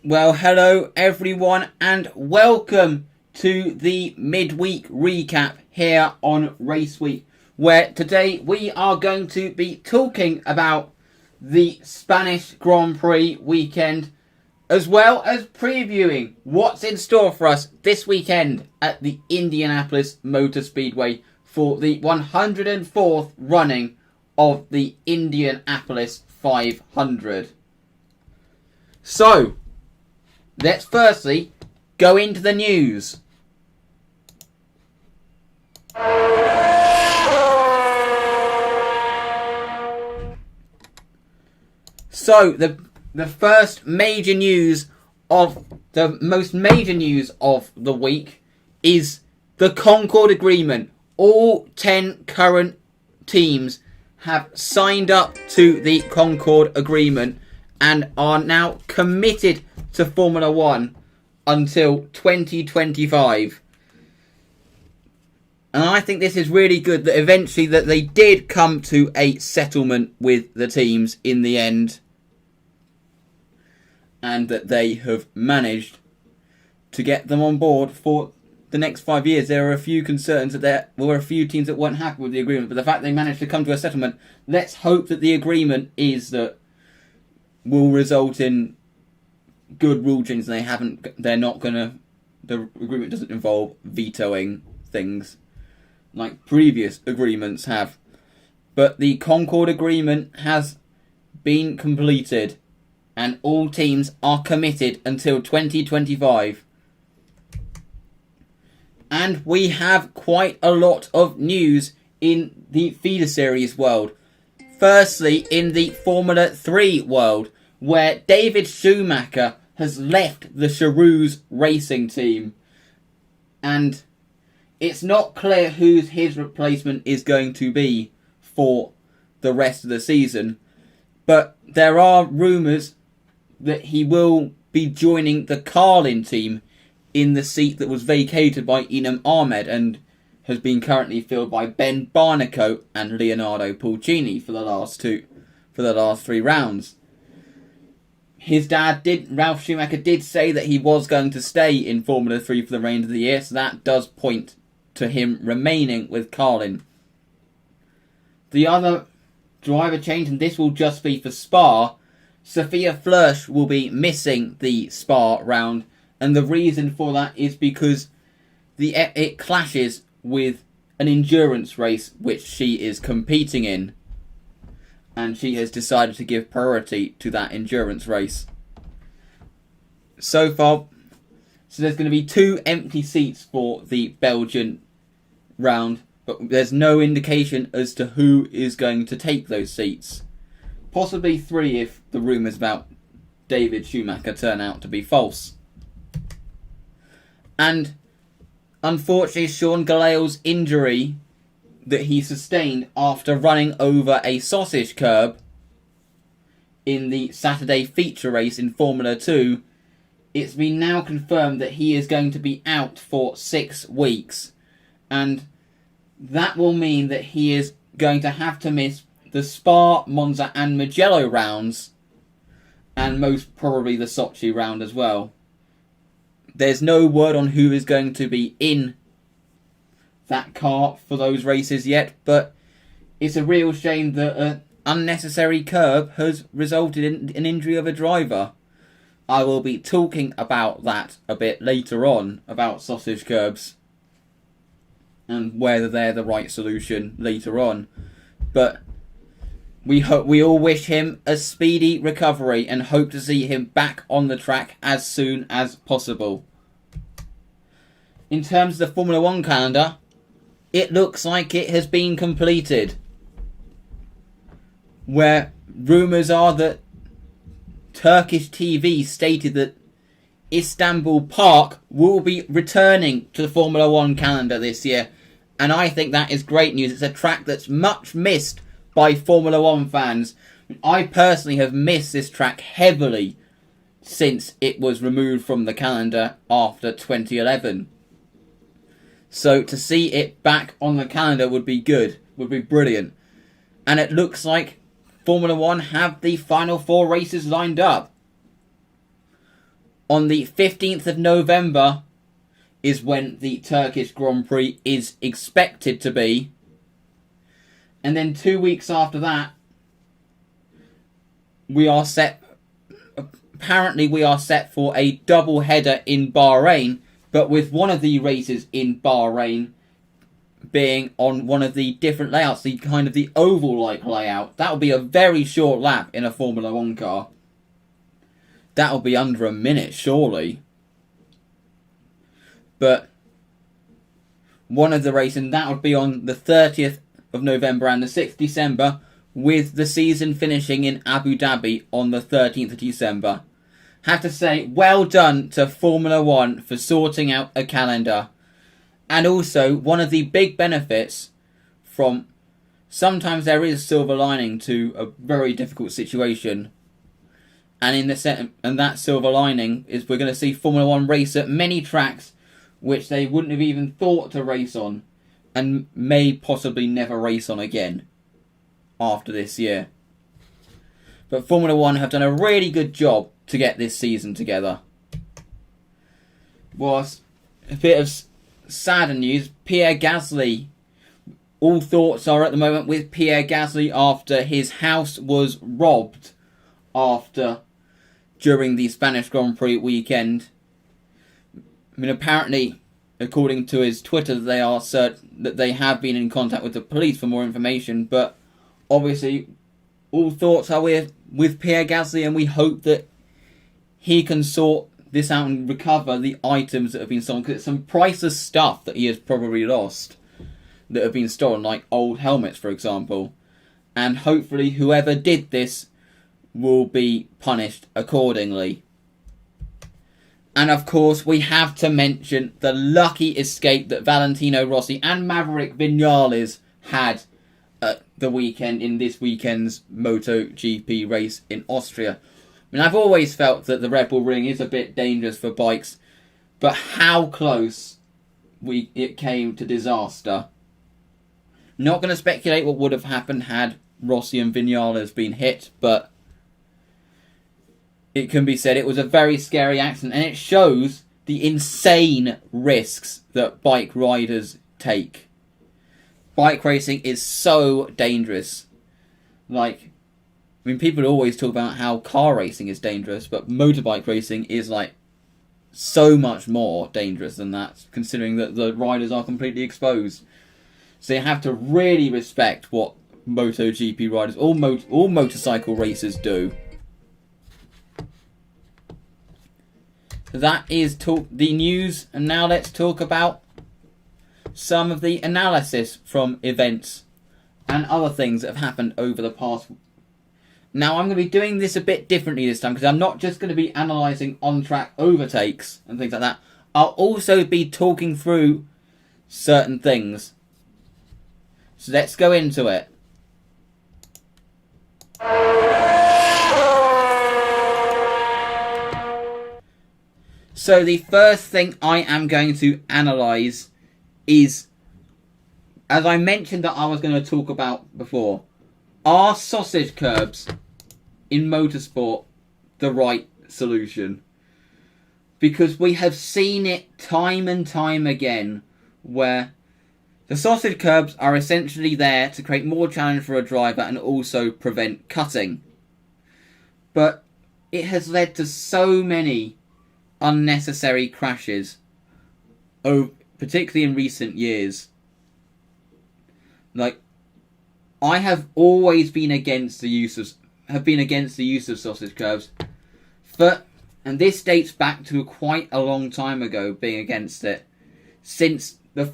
Well, hello everyone and welcome to the midweek recap here on RaceWeek, where today we are going to be talking about the Spanish Grand Prix weekend, as well as previewing what's in store for us this weekend at the Indianapolis Motor Speedway for the 104th running of the Indianapolis 500. So, let's firstly go into the news. So, the first major news of the most major news of the week is the Concord Agreement. All 10 current teams have signed up to the Concord Agreement and are now committed to Formula 1 until 2025. And I think this is really good that eventually that they did come to a settlement with the teams in the end, and that they have managed to get them on board for the next 5 years. There are a few concerns that there were a few teams that weren't happy with the agreement, but the fact they managed to come to a settlement, let's hope that the agreement is that will result in good rule changes. The agreement doesn't involve vetoing things like previous agreements have. But the Concord Agreement has been completed and all teams are committed until 2025. And we have quite a lot of news in the feeder series world. Firstly, in the Formula 3 world, where David Schumacher has left the Charouz racing team. And it's not clear who his replacement is going to be for the rest of the season. But there are rumours that he will be joining the Carlin team in the seat that was vacated by Enam Ahmed and has been currently filled by Ben Barnicoat and Leonardo Pulcini for the last 3 rounds. His dad, Ralf Schumacher, did say that he was going to stay in Formula 3 for the remainder of the year, so that does point to him remaining with Carlin. The other driver change, and this will just be for Spa, Sophia Flörsch will be missing the Spa round, and the reason for that is because it clashes with an endurance race which she is competing in, and she has decided to give priority to that endurance race. So there's going to be 2 empty seats for the Belgian round, but there's no indication as to who is going to take those seats. Possibly 3 if the rumours about David Schumacher turn out to be false. And unfortunately, Sean Gallale's injury that he sustained after running over a sausage curb in the Saturday feature race in Formula 2, it's been now confirmed that he is going to be out for 6 weeks. And that will mean that he is going to have to miss the Spa, Monza and Mugello rounds, and most probably the Sochi round as well. There's no word on who is going to be in that car for those races yet, but it's a real shame that an unnecessary curb has resulted in an injury of a driver. I will be talking about that a bit later on, about sausage curbs and whether they're the right solution later on. But we all wish him a speedy recovery and hope to see him back on the track as soon as possible. In terms of the Formula 1 calendar, it looks like it has been completed, where rumours are that Turkish TV stated that Istanbul Park will be returning to the Formula 1 calendar this year, and I think that is great news. It's a track that's much missed by Formula 1 fans. I personally have missed this track heavily since it was removed from the calendar after 2011. So to see it back on the calendar would be good, would be brilliant. And it looks like Formula 1 have the final 4 races lined up. On the 15th of November is when the Turkish Grand Prix is expected to be. And then 2 weeks after that, apparently we are set for a double header in Bahrain, but with one of the races in Bahrain being on one of the different layouts, the kind of the oval-like layout. That will be a very short lap in a Formula 1 car. That will be under a minute, surely. But one of the races, that would be on the 30th of November and the 6th of December, with the season finishing in Abu Dhabi on the 13th of December. Have to say, well done to Formula 1 for sorting out a calendar. And also, one of the big benefits from... Sometimes there is silver lining to a very difficult situation. And that silver lining is we're going to see Formula 1 race at many tracks which they wouldn't have even thought to race on, and may possibly never race on again after this year. But Formula 1 have done a really good job to get this season together. Was a bit of sadder news. Pierre Gasly. All thoughts are at the moment with Pierre Gasly after his house was robbed during the Spanish Grand Prix weekend. I mean, apparently, according to his Twitter, they are certain that they have been in contact with the police for more information. But obviously, all thoughts are with Pierre Gasly, and we hope that he can sort this out and recover the items that have been stolen. Because it's some priceless stuff that he has probably lost that have been stolen, like old helmets, for example. And hopefully, whoever did this will be punished accordingly. And of course, we have to mention the lucky escape that Valentino Rossi and Maverick Vinales had at the weekend in this weekend's MotoGP race in Austria. I mean, I've always felt that the Red Bull Ring is a bit dangerous for bikes, but how close it came to disaster. Not going to speculate what would have happened had Rossi and Vinales been hit, but it can be said it was a very scary accident, and it shows the insane risks that bike riders take. Bike racing is so dangerous. People always talk about how car racing is dangerous, but motorbike racing is so much more dangerous than that, considering that the riders are completely exposed. So you have to really respect what MotoGP riders, all motorcycle racers do. That is the news, and now let's talk about some of the analysis from events and other things that have happened over the past. Now I'm going to be doing this a bit differently this time, because I'm not just going to be analysing on-track overtakes and things like that. I'll also be talking through certain things. So let's go into it. So the first thing I am going to analyse is, as I mentioned that I was going to talk about before, are sausage curbs in motorsport the right solution? Because we have seen it time and time again where the sausage curbs are essentially there to create more challenge for a driver and also prevent cutting. But it has led to so many unnecessary crashes, particularly in recent years. I have always been against the use of sausage curbs, and this dates back to quite a long time ago, being against it, since the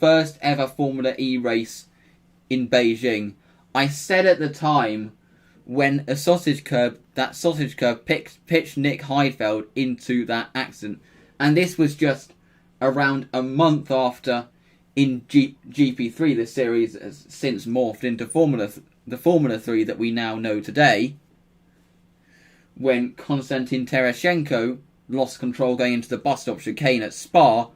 first ever Formula E race in Beijing. I said at the time, when that sausage curb pitched Nick Heidfeld into that accident. And this was just around a month after, in GP3, the series has since morphed into the Formula 3 that we now know today, when Konstantin Tereshchenko lost control going into the bus stop chicane at Spa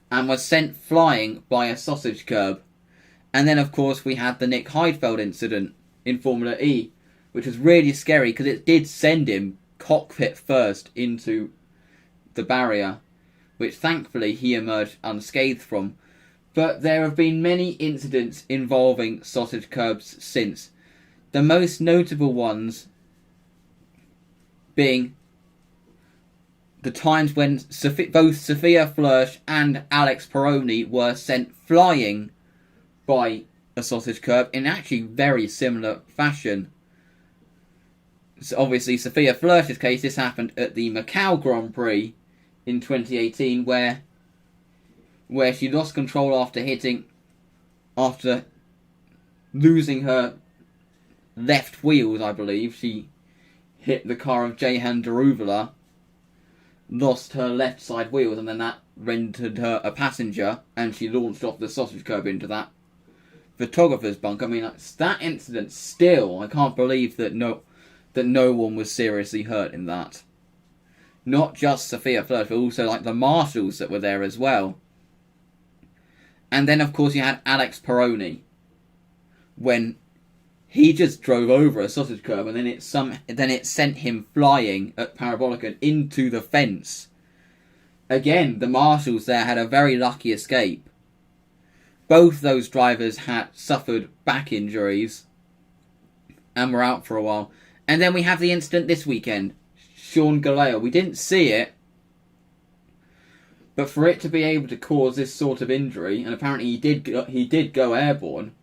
and was sent flying by a sausage curb. And then, of course, we had the Nick Heidfeld incident in Formula E, which was really scary because it did send him cockpit first into the barrier, which thankfully he emerged unscathed from. But there have been many incidents involving sausage curbs since. The most notable ones being the times when both Sophia Flörsch and Alex Peroni were sent flying by a sausage curb in actually very similar fashion. So obviously, Sophia Flörsch's case, this happened at the Macau Grand Prix in 2018, where she lost control after losing her left wheels, I believe. She hit the car of Jehan Daruvala, lost her left side wheels, and then that rendered her a passenger, and she launched off the sausage curb into that photographer's bunk. I mean, that incident still, I can't believe that no one was seriously hurt in that. Not just Sophia Flörsch, but also like the marshals that were there as well. And then, of course, you had Alex Peroni, when he just drove over a sausage curb, and then it sent him flying at Parabolica into the fence. Again, the marshals there had a very lucky escape. Both those drivers had suffered back injuries and were out for a while. And then we have the incident this weekend. Sean Galea. We didn't see it, but for it to be able to cause this sort of injury, and apparently he did go airborne,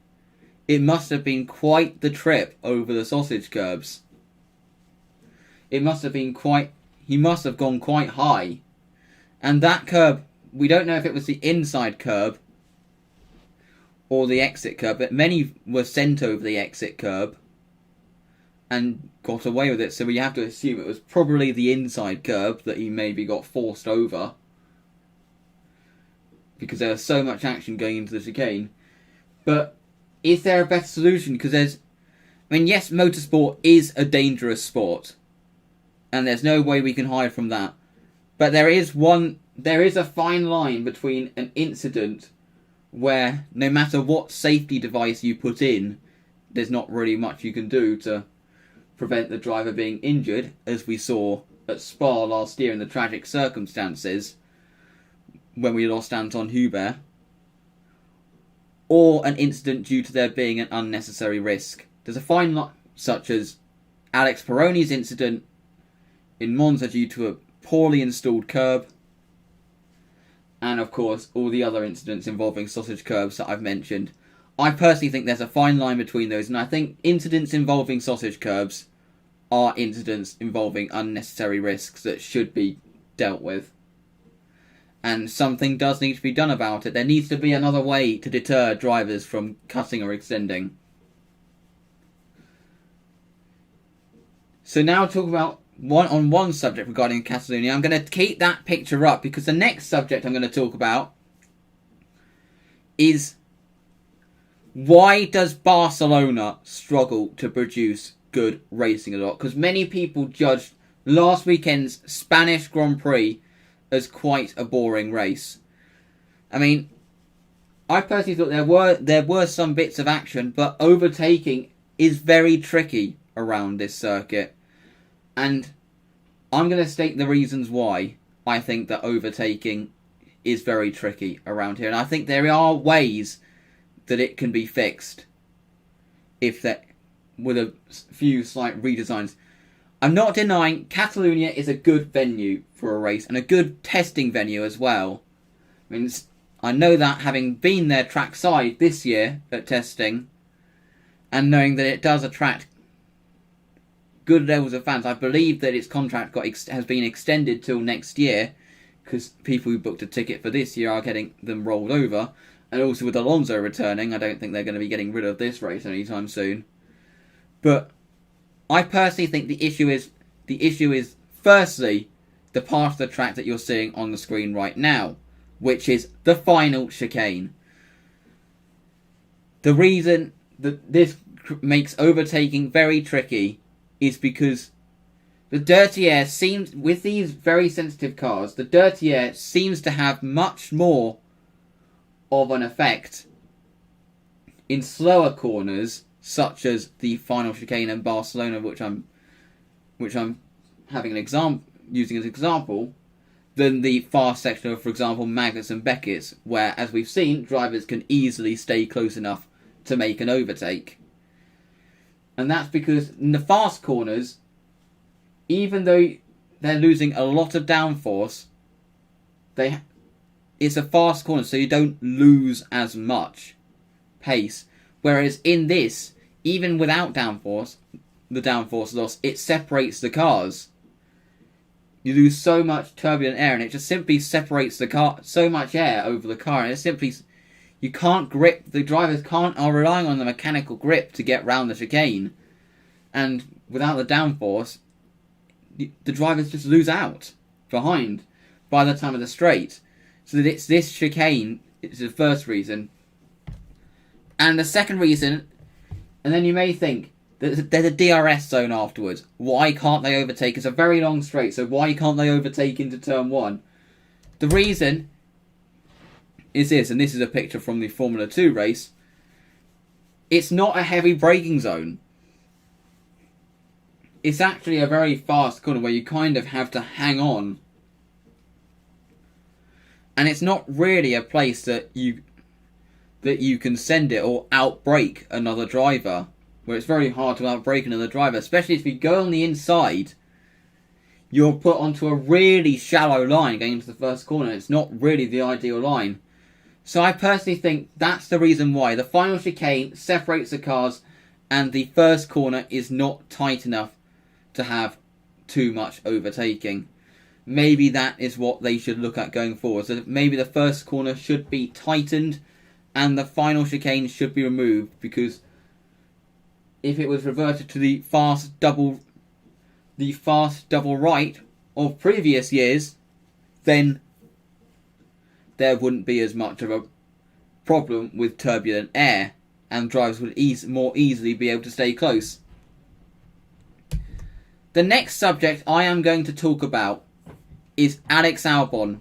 it must have been quite the trip over the sausage curbs. He must have gone quite high. And that curb, we don't know if it was the inside curb or the exit curb, but many were sent over the exit curb and got away with it, so we have to assume it was probably the inside curb that he maybe got forced over, because there was so much action going into the chicane. But is there a better solution? Because yes, motorsport is a dangerous sport, and there's no way we can hide from that. But there is a fine line between an incident where no matter what safety device you put in, there's not really much you can do to prevent the driver being injured, as we saw at Spa last year in the tragic circumstances when we lost Anton Hubert, or an incident due to there being an unnecessary risk. There's a fine line, such as Alex Peroni's incident in Monza due to a poorly installed curb, and of course all the other incidents involving sausage curbs that I've mentioned. I personally think there's a fine line between those, and I think incidents involving sausage curbs are incidents involving unnecessary risks that should be dealt with. And something does need to be done about it. There needs to be another way to deter drivers from cutting or extending. So now talk about one subject regarding Catalonia. I'm going to keep that picture up, because the next subject I'm going to talk about is why does Barcelona struggle to produce good racing a lot? Because many people judged last weekend's Spanish Grand Prix as quite a boring race. I mean, I personally thought there were some bits of action, but overtaking is very tricky around this circuit. And I'm going to state the reasons why I think that overtaking is very tricky around here. And I think there are ways that it can be fixed with a few slight redesigns. I'm not denying Catalonia is a good venue for a race, and a good testing venue as well. I mean, I know that, having been there trackside this year at testing, and knowing that it does attract good levels of fans. I believe that its contract has been extended till next year, because people who booked a ticket for this year are getting them rolled over. And also with Alonso returning, I don't think they're going to be getting rid of this race anytime soon. But I personally think the issue is firstly the part of the track that you're seeing on the screen right now, which is the final chicane. The reason that this makes overtaking very tricky is because the dirty air seems, with these very sensitive cars, the dirty air seems to have much more of an effect in slower corners, such as the final chicane in Barcelona, which I'm having using as an example, than the fast section of, for example, Magnus and Beckett's, where, as we've seen, drivers can easily stay close enough to make an overtake. And that's because in the fast corners, even though they're losing a lot of downforce, it's a fast corner, so you don't lose as much pace. Whereas in this, even without downforce, the downforce loss, it separates the cars. You lose so much turbulent air, and it just simply separates the car, so much air over the car, and it simply, you can't grip, the drivers are relying on the mechanical grip to get round the chicane. And without the downforce, the drivers just lose out behind by the time of the straight. So that it's this chicane is the first reason. And the second reason, and then you may think, there's a DRS zone afterwards. Why can't they overtake? It's a very long straight, so why can't they overtake into turn 1? The reason is this, and this is a picture from the Formula 2 race. It's not a heavy braking zone. It's actually a very fast corner where you kind of have to hang on. And it's not really a place that you can send it or outbrake another driver, where it's very hard to outbrake another driver, especially if you go on the inside. You're put onto a really shallow line going into the first corner. It's not really the ideal line. So I personally think that's the reason why the final chicane separates the cars and the first corner is not tight enough to have too much overtaking. Maybe that is what they should look at going forward. So maybe the first corner should be tightened and the final chicane should be removed, because if it was reverted to the fast double right of previous years, then there wouldn't be as much of a problem with turbulent air, and drivers would more easily be able to stay close. The next subject I am going to talk about is Alex Albon.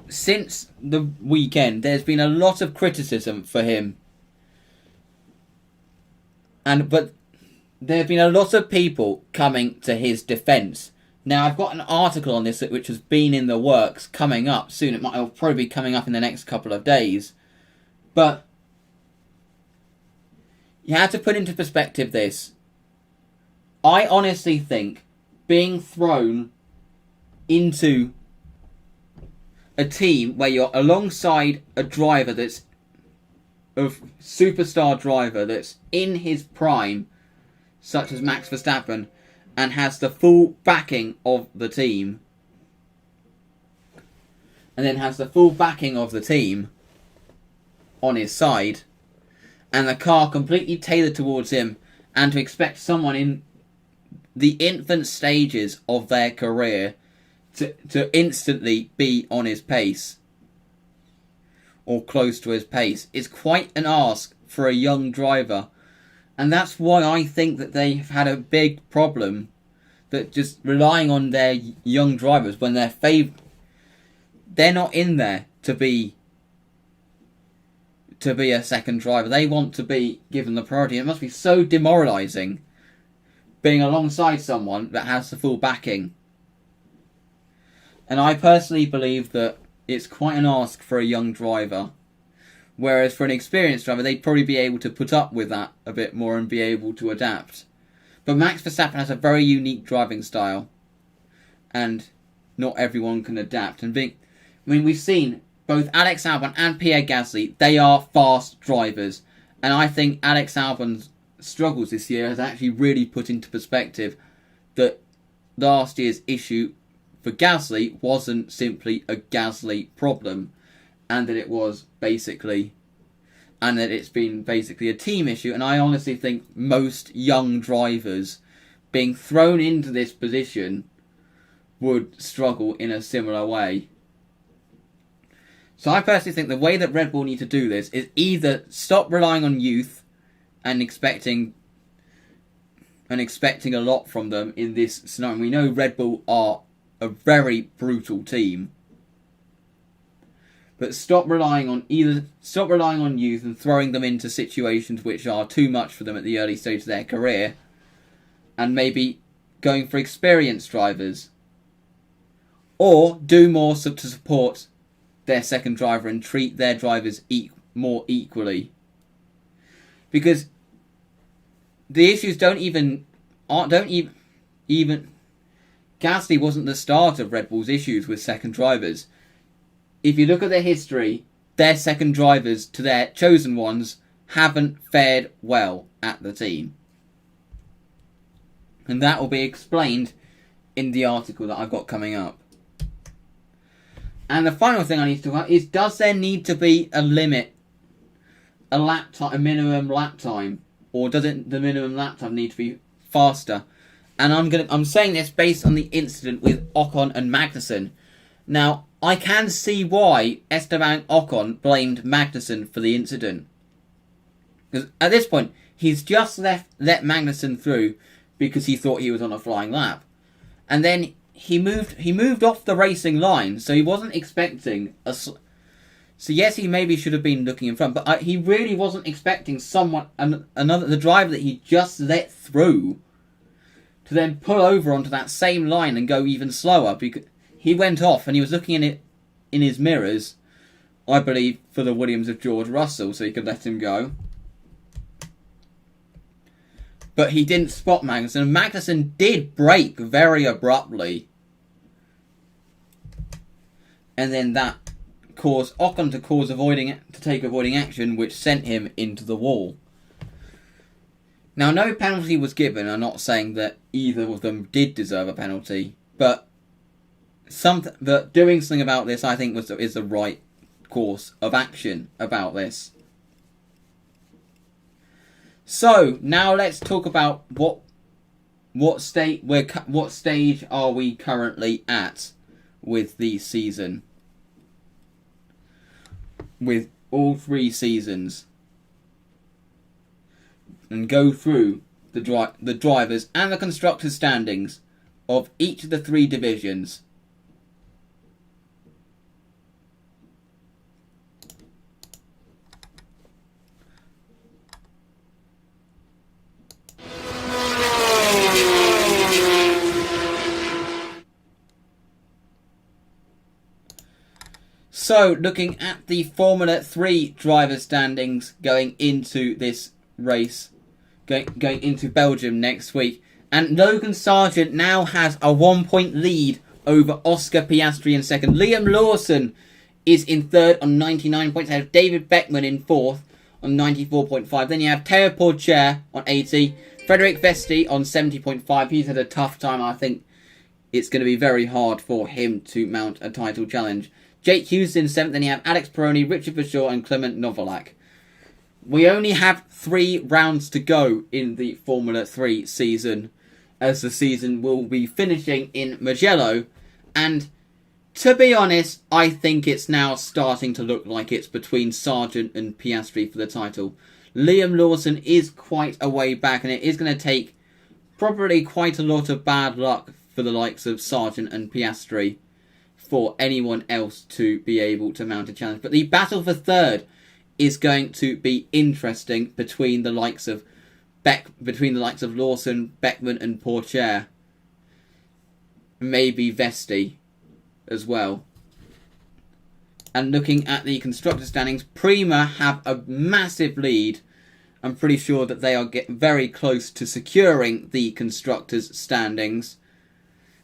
Since the weekend, there's been a lot of criticism for him. But there have been a lot of people coming to his defence. Now, I've got an article on this which has been in the works, coming up soon. It'll probably be coming up in the next couple of days. But you have to put into perspective this. I honestly think being thrown into a team where you're alongside a driver that's a superstar driver that's in his prime, such as Max Verstappen, and has the full backing of the team, and then has the full backing of the team on his side, and the car completely tailored towards him, and to expect someone in the infant stages of their career to instantly be on his pace or close to his pace is quite an ask for a young driver. And that's why I think that they've had a big problem, that just relying on their young drivers when they're not in there to be a second driver. They want to be given the priority. It must be so demoralising being alongside someone that has the full backing. And I personally believe that it's quite an ask for a young driver. Whereas for an experienced driver, they'd probably be able to put up with that a bit more and be able to adapt. But Max Verstappen has a very unique driving style, and not everyone can adapt. We've seen both Alex Albon and Pierre Gasly, they are fast drivers. And I think Alex Albon's struggles this year has actually really put into perspective that last year's issue for Gasly wasn't simply a Gasly problem, and that it's been basically a team issue. And I honestly think most young drivers being thrown into this position would struggle in a similar way. So I personally think the way that Red Bull need to do this is either stop relying on youth and expecting a lot from them in this scenario. We know Red Bull are a very brutal team. But stop relying on youth and throwing them into situations which are too much for them at the early stage of their career, and maybe going for experienced drivers or do more to support their second driver and treat their drivers more equally. Because the issues don't even Gasly wasn't the start of Red Bull's issues with second drivers. If you look at their history, their second drivers to their chosen ones haven't fared well at the team. And that will be explained in the article that I've got coming up. And the final thing I need to talk about is, does there need to be a limit, a minimum lap time, or does the minimum lap time need to be faster? And I'm saying this based on the incident with Ocon and Magnussen. Now, I can see why Esteban Ocon blamed Magnussen for the incident. Because at this point, he's just let Magnussen through because he thought he was on a flying lap. And then he moved off the racing line, so he wasn't expecting so yes, he maybe should have been looking in front, but he really wasn't expecting the driver that he just let through to then pull over onto that same line and go even slower, because he went off and he was looking in his mirrors, I believe, for the Williams of George Russell, so he could let him go. But he didn't spot Magnussen, and Magnussen did brake very abruptly. And then that caused Ocon to take avoiding action, which sent him into the wall. Now, no penalty was given. I'm not saying that either of them did deserve a penalty, but doing something about this, I think, is the right course of action about this. So now let's talk about what stage are we currently at with the season, with all 3 seasons, and go through the drivers and the constructors' standings of each of the 3 divisions. So, looking at the Formula 3 driver standings going into this race, going into Belgium next week, and Logan Sargent now has a 1-point lead over Oscar Piastri in second. Liam Lawson is in third on 99 points, ahead of David Beckman in fourth on 94.5. Then you have Teo Pourchaire on 80, Frederick Vesti on 70.5. He's had a tough time. I think it's going to be very hard for him to mount a title challenge. Jake Hughes in 7th, then you have Alex Peroni, Richard Verschoor and Clement Novalak. We only have 3 rounds to go in the Formula 3 season, as the season will be finishing in Mugello. And to be honest, I think it's now starting to look like it's between Sargent and Piastri for the title. Liam Lawson is quite a way back, and it is going to take probably quite a lot of bad luck for the likes of Sargent and Piastri for anyone else to be able to mount a challenge. But the battle for third is going to be interesting between the likes of Lawson, Beckman and Pourchaire. Maybe Vesti as well. And looking at the constructor standings, Prima have a massive lead. I'm pretty sure that they are very close to securing the constructors' standings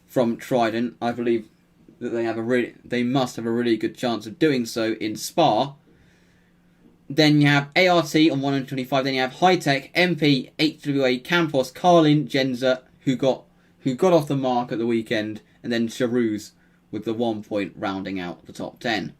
from Trident. I believe that they must have a really good chance of doing so in Spa. Then you have ART on 125. Then you have Hitech, MP, HWA, Campos, Carlin, Genza, who got off the mark at the weekend, and then Charouz with the 1 point rounding out the top 10.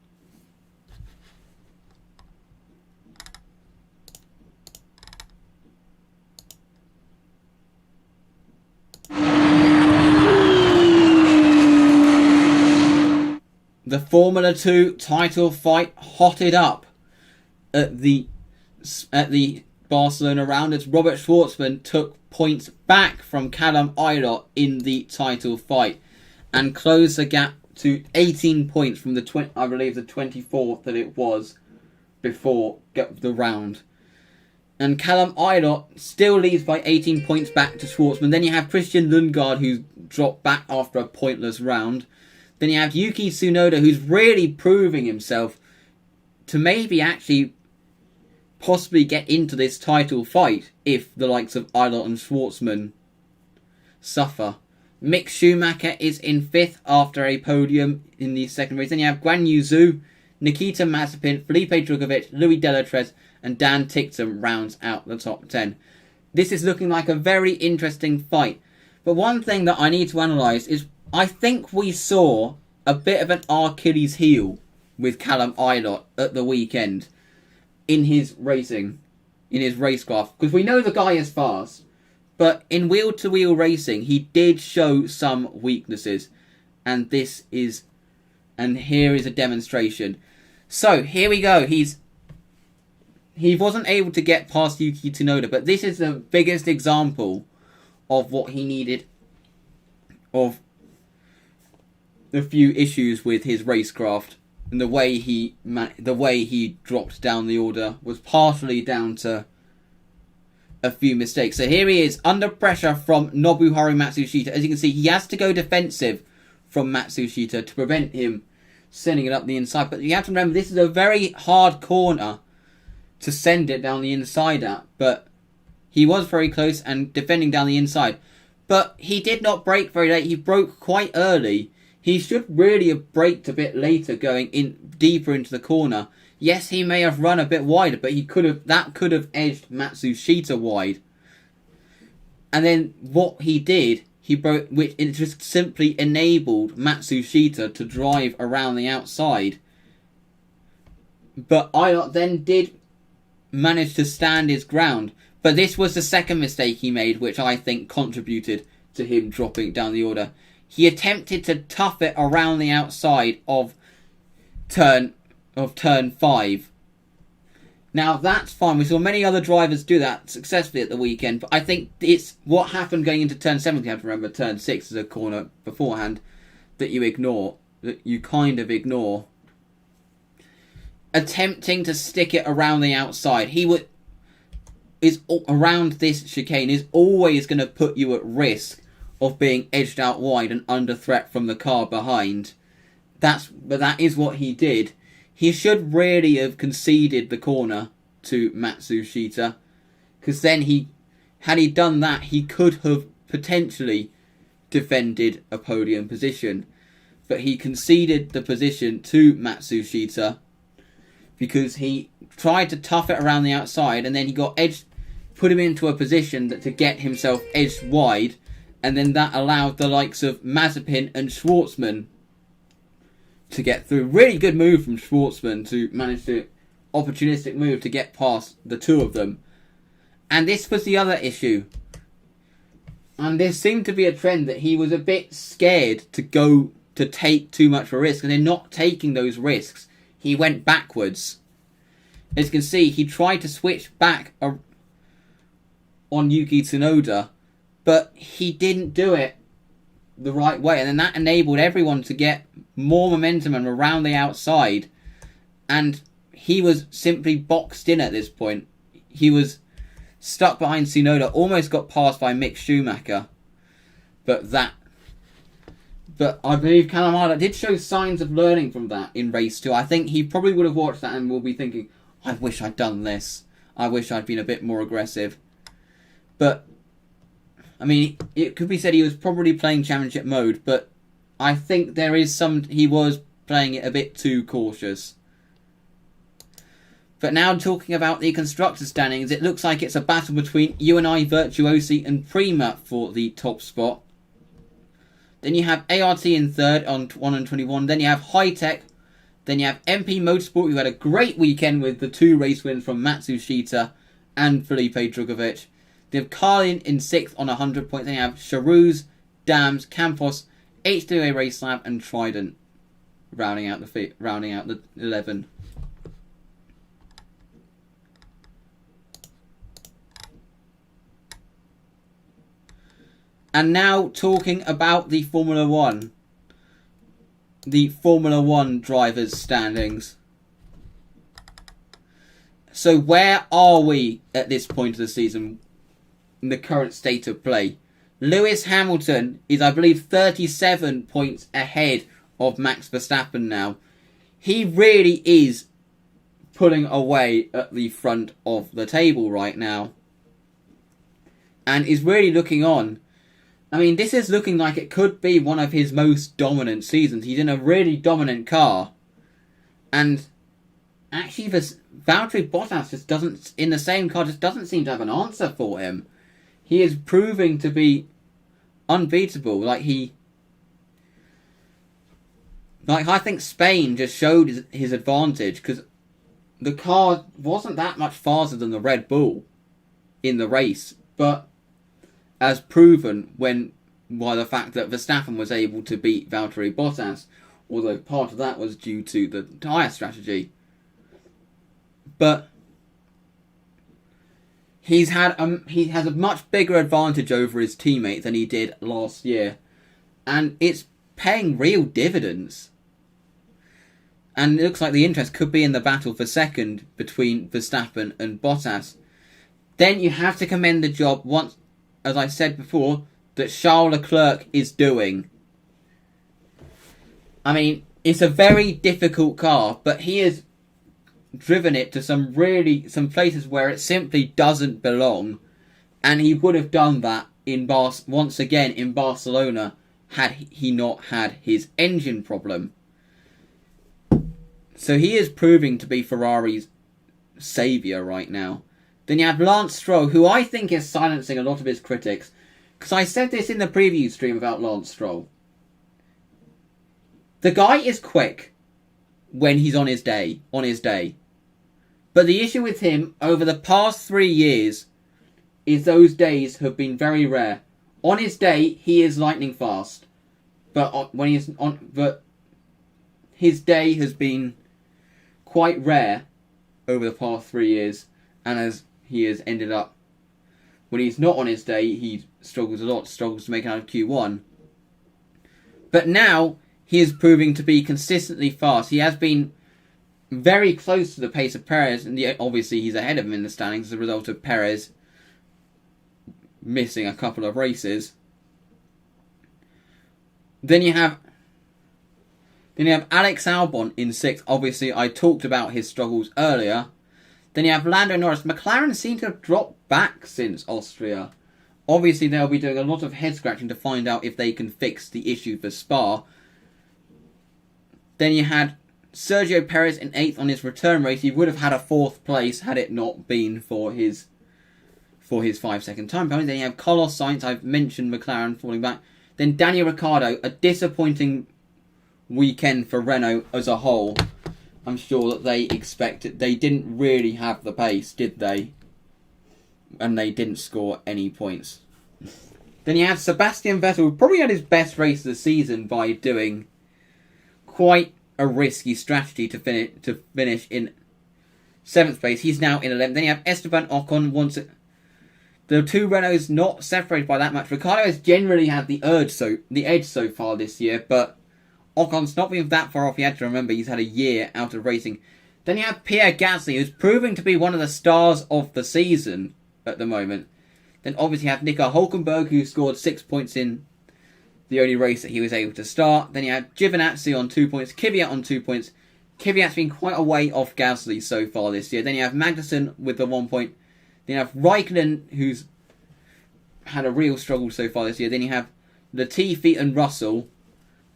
The Formula 2 title fight hotted up at the Barcelona round as Robert Schwartzman took points back from Callum Aylott in the title fight and closed the gap to 18 points from the 24th that it was before the round. And Callum Aylott still leads by 18 points back to Schwartzman. Then you have Christian Lundgaard, who dropped back after a pointless round. Then you have Yuki Tsunoda, who's really proving himself to maybe actually possibly get into this title fight if the likes of Eilert and Schwartzman suffer. Mick Schumacher is in 5th after a podium in the second race. Then you have Guan Yu Zhu, Nikita Mazepin, Felipe Drugovich, Louis Delatrese, and Dan Ticktum rounds out the top 10. This is looking like a very interesting fight. But one thing that I need to analyse is I think we saw a bit of an Achilles heel with Callum Eilert at the weekend in his racing, in his racecraft. Because we know the guy is fast, but in wheel-to-wheel racing, he did show some weaknesses. And here is a demonstration. So, here we go. He wasn't able to get past Yuki Tsunoda, but this is the biggest example of what he needed, of a few issues with his racecraft, and the way he dropped down the order was partially down to a few mistakes. So here he is under pressure from Nobuharu Matsushita. As you can see, he has to go defensive from Matsushita to prevent him sending it up the inside. But you have to remember, this is a very hard corner to send it down the inside at, but he was very close and defending down the inside. But he did not brake very late. He broke quite early. He should really have braked a bit later, going in deeper into the corner. Yes, he may have run a bit wider, but that could have edged Matsushita wide. And then what he did, he broke, which it just simply enabled Matsushita to drive around the outside. But Eilert then did manage to stand his ground. But this was the second mistake he made, which I think contributed to him dropping down the order. He attempted to tough it around the outside of turn 5. Now that's fine. We saw many other drivers do that successfully at the weekend, but I think it's what happened going into turn 7. You have to remember turn 6 is a corner beforehand that you kind of ignore. Attempting to stick it around the outside. Around this chicane is always going to put you at risk of being edged out wide and under threat from the car behind. But that is what he did. He should really have conceded the corner to Matsushita, because then had he done that, he could have potentially defended a podium position. But he conceded the position to Matsushita because he tried to tough it around the outside, and then he got edged, put him into a position to get himself edged wide, and then that allowed the likes of Mazepin and Schwartzman to get through. Really good move from Schwartzman to manage to opportunistic move to get past the two of them. And this was the other issue. And there seemed to be a trend that he was a bit scared to take too much of a risk, and in not taking those risks, he went backwards. As you can see, he tried to switch back on Yuki Tsunoda, but he didn't do it the right way, and then that enabled everyone to get more momentum and around the outside, and he was simply boxed in at this point. He was stuck behind Tsunoda, almost got passed by Mick Schumacher, but I believe Callum Eilert did show signs of learning from that in race 2. I think he probably would have watched that and will be thinking, I wish I'd done this. I wish I'd been a bit more aggressive. But I mean, it could be said he was probably playing championship mode, but I think he was playing it a bit too cautious. But now talking about the constructor standings, it looks like it's a battle between UNI, Virtuosi and Prima for the top spot. Then you have ART in third on 1 and 21. Then you have High Tech. Then you have MP Motorsport, who had a great weekend with the 2 race wins from Matsushita and Felipe Drugovich. They have Carlin in 6th on 100 points. Then you have Charouz, Dams, Campos, H2A Race Lab, and Trident rounding out the 11. And now talking about the Formula 1. The Formula 1 drivers' standings. So where are we at this point of the season in the current state of play? Lewis Hamilton is, I believe, 37 points ahead of Max Verstappen now. He really is pulling away at the front of the table right now. And is really looking on. I mean, this is looking like it could be one of his most dominant seasons. He's in a really dominant car. And actually, Valtteri Bottas just doesn't, in the same car, just doesn't seem to have an answer for him. He is proving to be unbeatable. I think Spain just showed his advantage, because the car wasn't that much faster than the Red Bull in the race, but as proven by the fact that Verstappen was able to beat Valtteri Bottas, although part of that was due to the tyre strategy. But he has a much bigger advantage over his teammate than he did last year, and it's paying real dividends. And it looks like the interest could be in the battle for second between Verstappen and Bottas. Then you have to commend the job, once, as I said before, that Charles Leclerc is doing. I mean, it's a very difficult car, but he has driven it to some places where it simply doesn't belong, and he would have done that once again in Barcelona had he not had his engine problem. So he is proving to be Ferrari's saviour right now. Then you have Lance Stroll, who I think is silencing a lot of his critics, because I said this in the preview stream about Lance Stroll. The guy is quick when he's on his day. But the issue with him over the past 3 years is those days have been very rare. On his day, he is lightning fast, but his day has been quite rare over the past 3 years, and as he has ended up, when he's not on his day, he struggles to make it out of Q1. But now he is proving to be consistently fast. He has been very close to the pace of Perez, and obviously he's ahead of him in the standings as a result of Perez missing a couple of races. Then you have Alex Albon in 6th. Obviously, I talked about his struggles earlier. Then you have Lando Norris. McLaren seem to have dropped back since Austria. Obviously, they'll be doing a lot of head scratching to find out if they can fix the issue for Spa. Then you had Sergio Perez in 8th on his return race. He would have had a 4th place had it not been for his 5-second time penalty. Then you have Carlos Sainz. I've mentioned McLaren falling back. Then Daniel Ricciardo, a disappointing weekend for Renault as a whole. I'm sure that they expected. They didn't really have the pace, did they? And they didn't score any points. Then you have Sebastian Vettel, who probably had his best race of the season by doing quite a risky strategy to finish in 7th place. He's now in 11th. Then you have Esteban Ocon. The two Renaults not separated by that much. Ricciardo has generally had the edge so far this year, but Ocon's not been that far off. You have to remember he's had a year out of racing. Then you have Pierre Gasly, who's proving to be one of the stars of the season at the moment. Then obviously you have Nico Hulkenberg, who scored 6 points in the only race that he was able to start. Then you have Giovinazzi on 2 points, Kvyat on 2 points. Kvyat's been quite a way off Gasly so far this year. Then you have Magnussen with the 1 point. Then you have Raikkonen, who's had a real struggle so far this year. Then you have Latifi and Russell.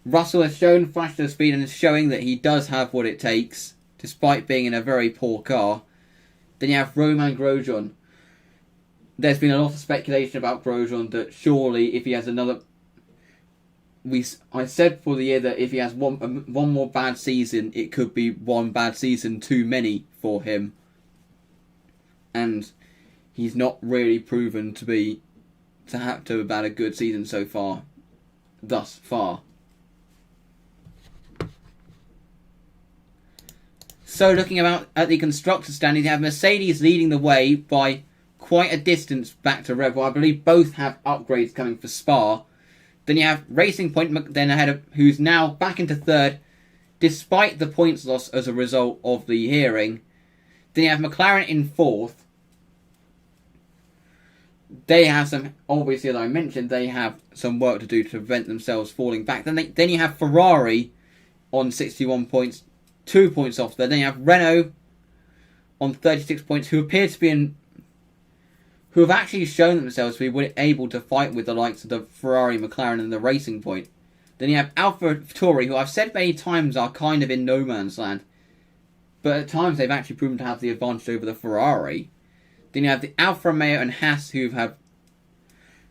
Russell has shown flashes of speed and is showing that he does have what it takes, despite being in a very poor car. Then you have Romain Grosjean. There's been a lot of speculation about Grosjean that surely if he has another... I said for the year that if he has one more bad season, it could be one bad season too many for him. And he's not really proven to have had a good season so far, thus far. So looking at the constructor standings, you have Mercedes leading the way by quite a distance back to Red Bull. I believe both have upgrades coming for Spa. Then you have Racing Point then ahead of, who's now back into 3rd, despite the points loss as a result of the hearing. Then you have McLaren in 4th. They have some, obviously as I mentioned, they have some work to do to prevent themselves falling back. Then you have Ferrari, on 61 points, 2 points off there. Then you have Renault on 36 points, who appear to be who have actually shown themselves to be able to fight with the likes of the Ferrari, McLaren and the Racing Point. Then you have Alpha Tauri, who I've said many times are kind of in no man's land. But at times they've actually proven to have the advantage over the Ferrari. Then you have the Alfa Romeo and Haas, who have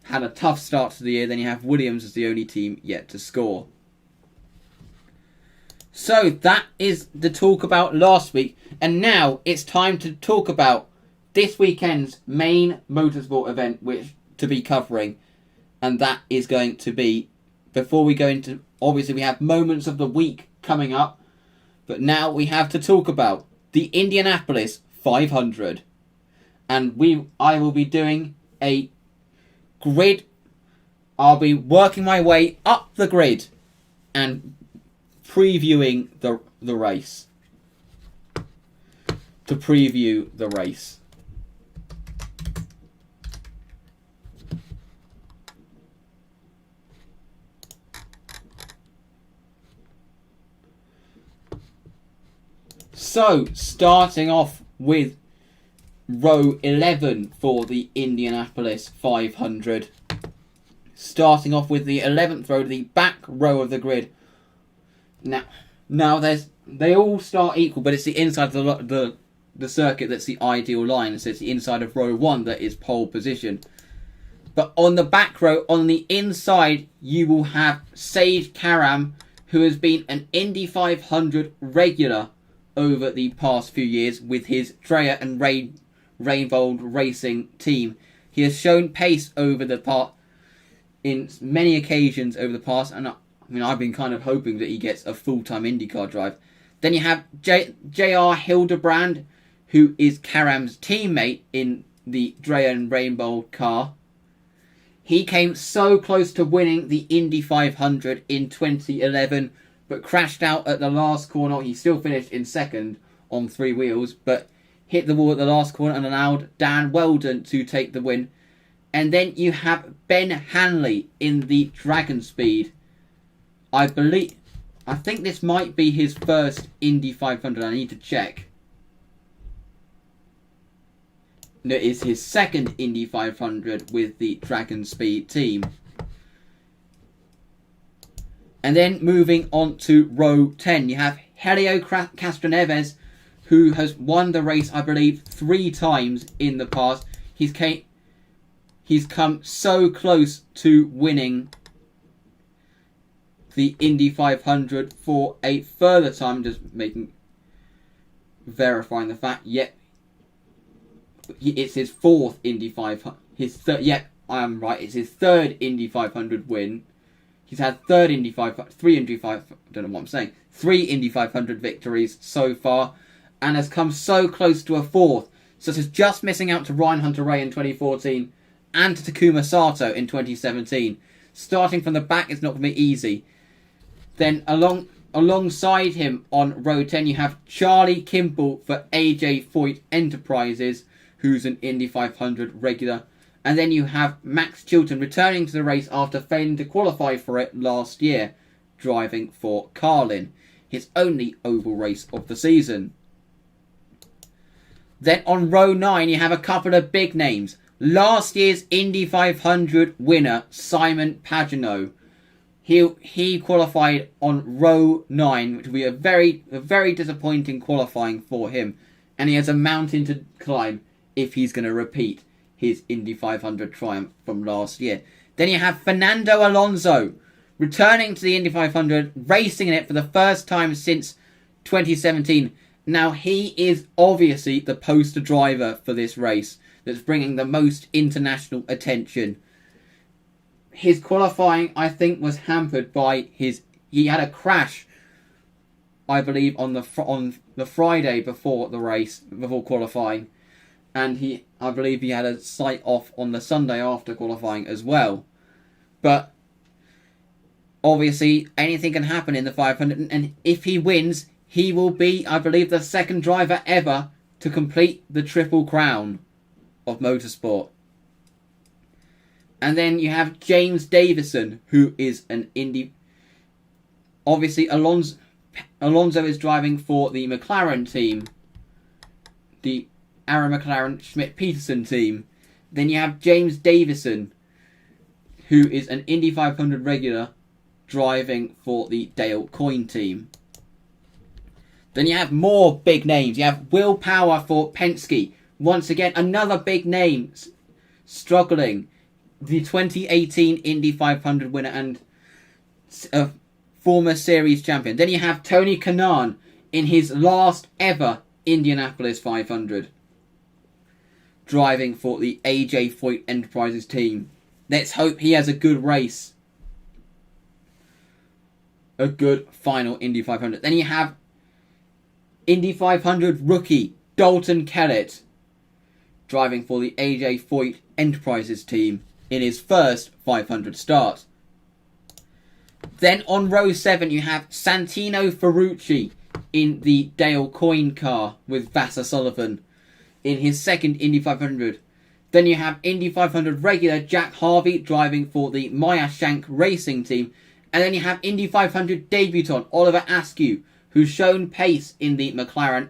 had a tough start to the year. Then you have Williams as the only team yet to score. So that is the talk about last week. And now it's time to talk about this weekend's main motorsport event which to be covering. And that is going to be, before we go into, obviously we have moments of the week coming up. But now we have to talk about the Indianapolis 500. And I will be doing a grid. I'll be working my way up the grid and previewing the race. To preview the race. So, starting off with row 11 for the Indianapolis 500. Starting off with the 11th row, the back row of the grid. Now they all start equal, but it's the inside of the circuit that's the ideal line. So it's the inside of row 1 that is pole position. But on the back row, on the inside, you will have Sage Karam, who has been an Indy 500 regular over the past few years with his Dreyer and Reinbold Racing team. He has shown pace over the part in many occasions over the past, and I've been kind of hoping that he gets a full-time IndyCar drive. Then you have J.R. Hildebrand, who is Karam's teammate in the Dreyer and Reinbold car. He came so close to winning the Indy 500 in 2011, but crashed out at the last corner. He still finished in second on 3 wheels, but hit the wall at the last corner and allowed Dan Weldon to take the win. And then you have Ben Hanley in the Dragon Speed. I think this might be his first Indy 500. I need to check. No, it is his second Indy 500 with the Dragon Speed team. And then moving on to row 10, you have Helio Castroneves, who has won the race, I believe, 3 times in the past. He's come so close to winning the Indy 500 for a further time. Just verifying the fact. Yep, it's his 4th Indy 500. I am right. It's his 3rd Indy 500 win. He's had 3 Indy 500 victories so far, and has come so close to a 4th, such as just missing out to Ryan Hunter-Reay in 2014 and to Takuma Sato in 2017. Starting from the back is not going to be easy. Then alongside him on row 10, you have Charlie Kimball for AJ Foyt Enterprises, who's an Indy 500 regular. And then you have Max Chilton returning to the race after failing to qualify for it last year, driving for Carlin, his only oval race of the season. Then on row 9, you have a couple of big names. Last year's Indy 500 winner, Simon Pagenaud. He qualified on row 9, which will be a very disappointing qualifying for him. And he has a mountain to climb if he's going to repeat his Indy 500 triumph from last year. Then you have Fernando Alonso returning to the Indy 500, racing in it for the first time since 2017. Now, he is obviously the poster driver for this race that's bringing the most international attention. His qualifying, I think, was hampered by he had a crash, I believe, on the Friday before the race, before qualifying. And I believe he had a sight off on the Sunday after qualifying as well. But obviously, anything can happen in the 500. And if he wins, he will be, I believe, the 2nd driver ever to complete the Triple Crown of motorsport. And then you have James Davison, who is an Indy. Obviously, Alonso is driving for the McLaren team, the Arrow McLaren Schmidt-Peterson team. Then you have James Davison, who is an Indy 500 regular, driving for the Dale Coyne team. Then you have more big names. You have Will Power for Penske. Once again, another big name struggling. The 2018 Indy 500 winner and former series champion. Then you have Tony Kanaan in his last ever Indianapolis 500, driving for the AJ Foyt Enterprises team. Let's hope he has a good race. A good final Indy 500. Then you have Indy 500 rookie Dalton Kellett, driving for the AJ Foyt Enterprises team in his first 500 start. Then on row 7 you have Santino Ferrucci in the Dale Coyne car with Vassar Sullivan in his second Indy 500. Then you have Indy 500 regular Jack Harvey driving for the Meyer Shank Racing team. And then you have Indy 500 debutant Oliver Askew, who's shown pace in the McLaren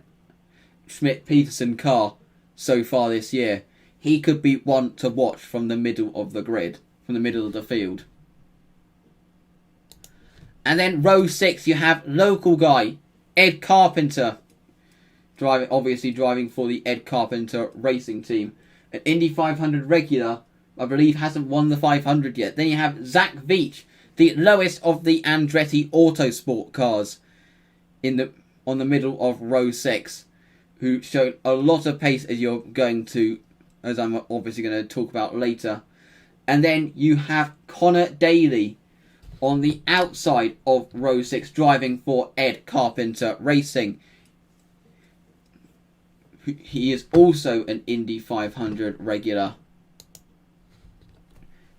Schmidt-Peterson car so far this year. He could be one to watch from the middle of the grid, from the middle of the field. And then row 6, you have local guy Ed Carpenter, driving for the Ed Carpenter Racing team. An Indy 500 regular, I believe, hasn't won the 500 yet. Then you have Zach Veach, the lowest of the Andretti Autosport cars, on the middle of row 6, who showed a lot of pace as I'm obviously going to talk about later. And then you have Connor Daly on the outside of row 6, driving for Ed Carpenter Racing. He is also an Indy 500 regular.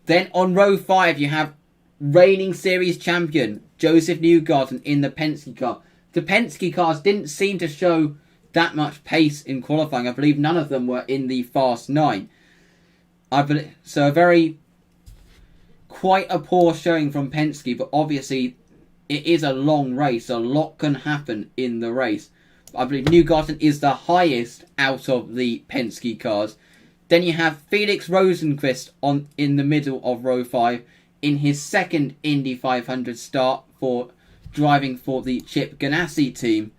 Then on row 5 you have reigning series champion Joseph Newgarden in the Penske car. The Penske cars didn't seem to show that much pace in qualifying. I believe none of them were in the Fast 9. Quite a poor showing from Penske, but obviously it is a long race. A lot can happen in the race. I believe Newgarden is the highest out of the Penske cars. Then you have Felix Rosenqvist in the middle of row 5 in his second Indy 500 start for driving for the Chip Ganassi team.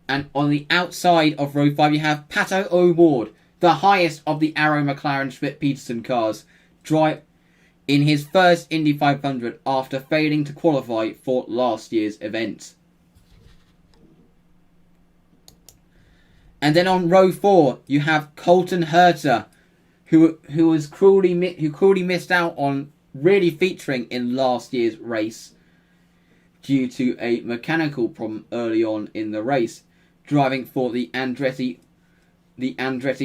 And on the outside of row 5 you have Pato O'Ward, the highest of the Arrow McLaren Schmidt-Peterson cars, in his first Indy 500 after failing to qualify for last year's event. And then on row 4 you have Colton Herta, who cruelly missed out on really featuring in last year's race due to a mechanical problem early on in the race, driving for the Andretti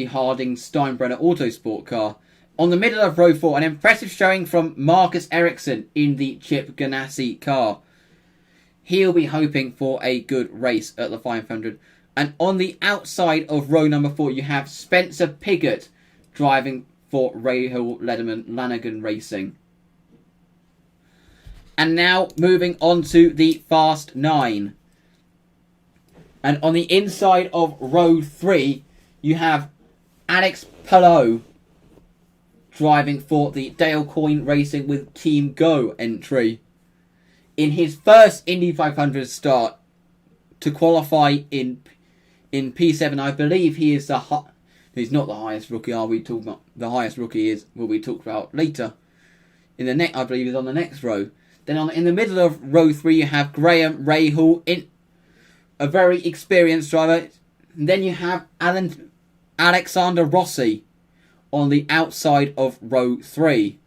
Harding Steinbrenner Autosport car. On the middle of row 4, an impressive showing from Marcus Ericsson in the Chip Ganassi car. He'll be hoping for a good race at the 500. And on the outside of row number 4, you have Spencer Piggott driving for Rahal Lederman Lanigan Racing. And now moving on to the Fast 9. And on the inside of row 3, you have Alex Palou driving for the Dale Coyne Racing with Team Go entry. In his first Indy 500 start to qualify in P7, I believe he is he's not the highest rookie. Are we talking about the highest rookie will be talked about later? I believe he's on the next row. Then in the middle of row 3 you have Graham Rahal, a very experienced driver. And then you have Alexander Rossi on the outside of row 3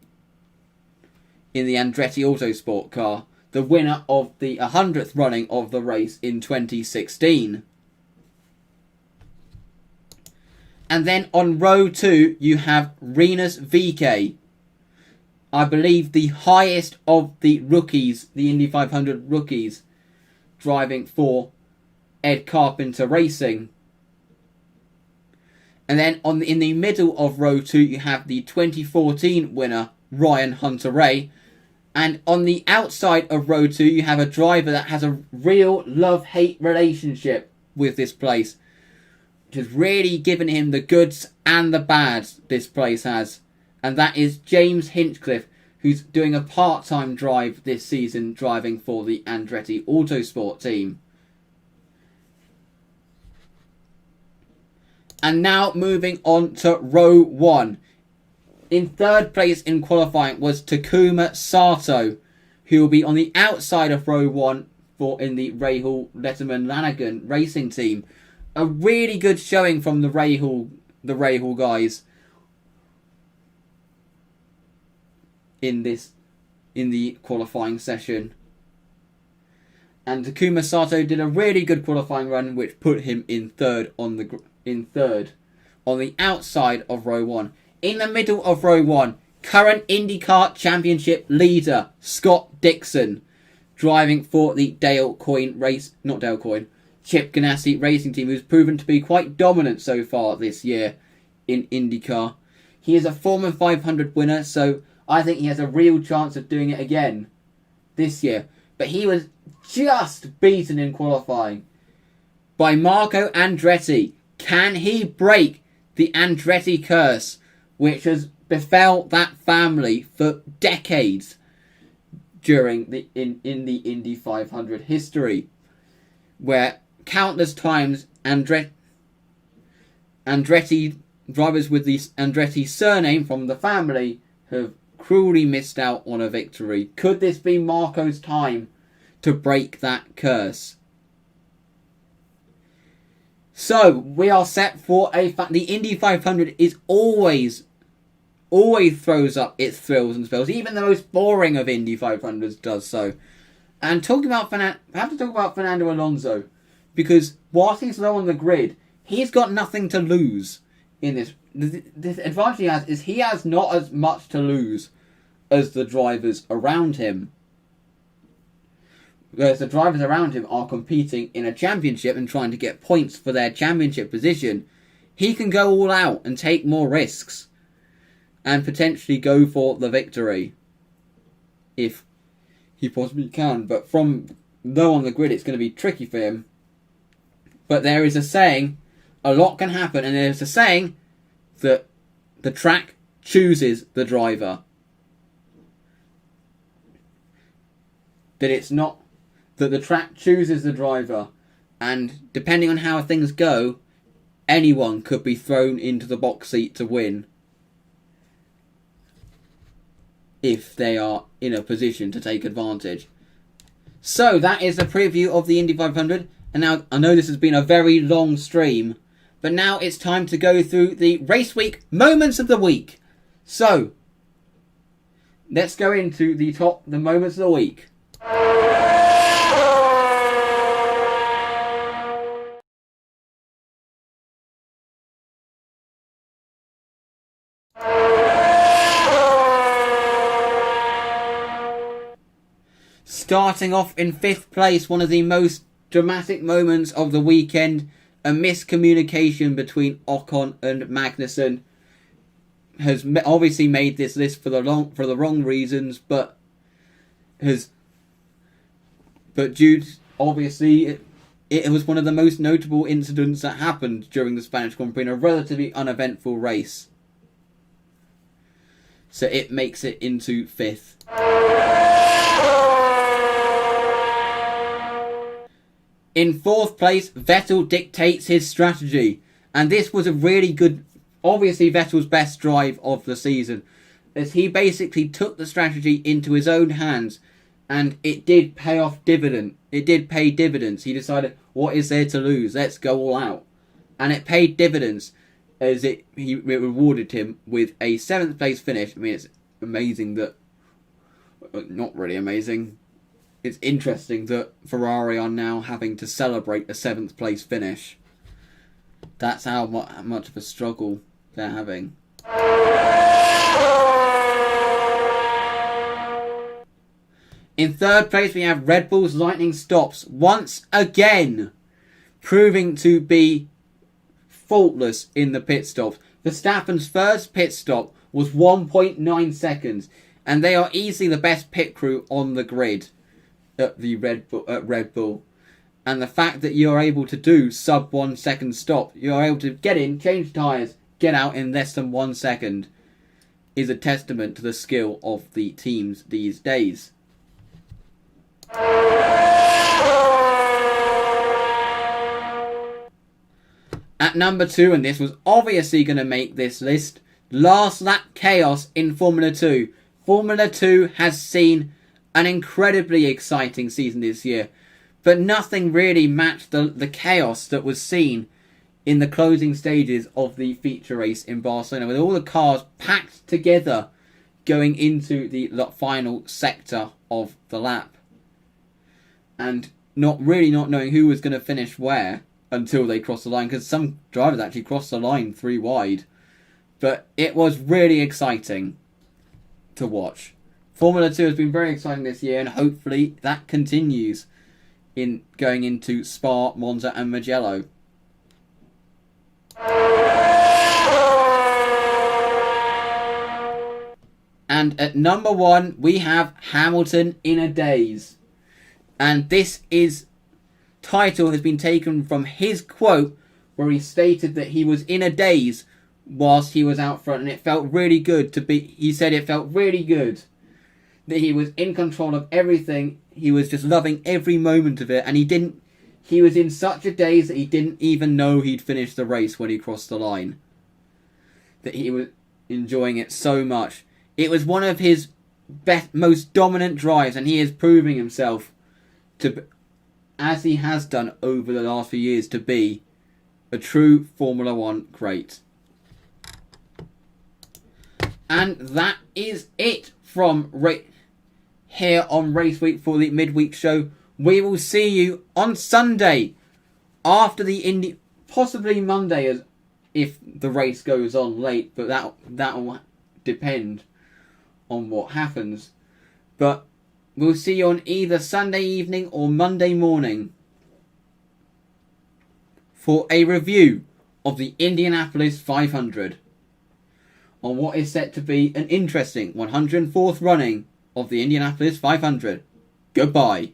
in the Andretti Autosport car, the winner of the 100th running of the race in 2016. And then on row 2 you have Rinus VeeKay, I believe the highest of the rookies, the Indy 500 rookies, driving for Ed Carpenter Racing. And then in the middle of row 2 you have the 2014 winner Ryan Hunter-Reay. And on the outside of row 2, you have a driver that has a real love-hate relationship with this place, which has really given him the goods and the bads this place has. And that is James Hinchcliffe, who's doing a part-time drive this season, driving for the Andretti Autosport team. And now moving on to row 1. In third place in qualifying was Takuma Sato, who will be on the outside of row 1 in the Rahal Letterman Lanigan racing team. A really good showing from the Rahal guys in the qualifying session. And Takuma Sato did a really good qualifying run, which put him in third on the outside of row 1. In the middle of row 1, current IndyCar Championship leader Scott Dixon, driving for the Chip Ganassi racing team, who's proven to be quite dominant so far this year in IndyCar. He is a former 500 winner, so I think he has a real chance of doing it again this year. But he was just beaten in qualifying by Marco Andretti. Can he break the Andretti curse, which has befell that family for decades during in the Indy 500 history, where countless times Andretti drivers with the Andretti surname from the family have cruelly missed out on a victory? Could this be Marco's time to break that curse? So we are set for the Indy 500 is always throws up its thrills and spells. Even the most boring of Indy 500s does so. And talking about I have to talk about Fernando Alonso, because whilst he's low on the grid, he's got nothing to lose in this. The advantage he has is he has not as much to lose as the drivers around him. Whereas the drivers around him are competing in a championship and trying to get points for their championship position. He can go all out and take more risks and potentially go for the victory if he possibly can. But from low on the grid, it's going to be tricky for him. But there is a saying, a lot can happen, and there's a saying that the track chooses the driver. That the track chooses the driver, and depending on how things go, anyone could be thrown into the box seat to win if they are in a position to take advantage. So that is a preview of the Indy 500, and now I know this has been a very long stream, but now it's time to go through the Race Week Moments of the Week. So let's go into the moments of the week. Starting off in 5th place, one of the most dramatic moments of the weekend, a miscommunication between Ocon and Magnussen has obviously made this list for the wrong reasons, but due to, obviously it was one of the most notable incidents that happened during the Spanish Grand Prix in a relatively uneventful race. So it makes it into 5th. In 4th place, Vettel dictates his strategy. And this was a really good, obviously Vettel's best drive of the season, as he basically took the strategy into his own hands, and it did pay dividends. He decided, what is there to lose? Let's go all out. And it paid dividends, as it rewarded him with a 7th place finish. I mean, it's amazing that, not really amazing, it's interesting that Ferrari are now having to celebrate a 7th place finish. That's how much of a struggle they're having. In 3rd place, we have Red Bull's lightning stops once again, proving to be faultless in the pit stops. Verstappen's first pit stop was 1.9 seconds, And they are easily the best pit crew on the grid at the Red Bull. And the fact that you're able to do sub 1 second stop, you're able to get in, change tyres, get out in less than 1 second, is a testament to the skill of the teams these days. At number 2, and this was obviously going to make this list, last lap chaos in Formula 2. Formula 2 has seen an incredibly exciting season this year, but nothing really matched the chaos that was seen in the closing stages of the feature race in Barcelona, with all the cars packed together going into the final sector of the lap. And not knowing who was going to finish where until they crossed the line, because some drivers actually crossed the line 3 wide. But it was really exciting to watch. Formula 2 has been very exciting this year, and hopefully that continues in going into Spa, Monza and Mugello. And at number 1, we have Hamilton in a daze. And this title has been taken from his quote, where he stated that he was in a daze whilst he was out front, and it felt really good he said it felt really good that he was in control of everything. He was just loving every moment of it, and he was in such a daze that he didn't even know he'd finished the race when he crossed the line. That he was enjoying it so much. It was one of his most dominant drives, and he is proving himself to, as he has done over the last few years, to be a true Formula 1 great. And that is it from here on Race Week for the midweek show. We will see you on Sunday after the possibly Monday, if the race goes on late, but that will depend on what happens. But we'll see you on either Sunday evening or Monday morning for a review of the Indianapolis 500 on what is set to be an interesting 104th running of the Indianapolis 500. Goodbye.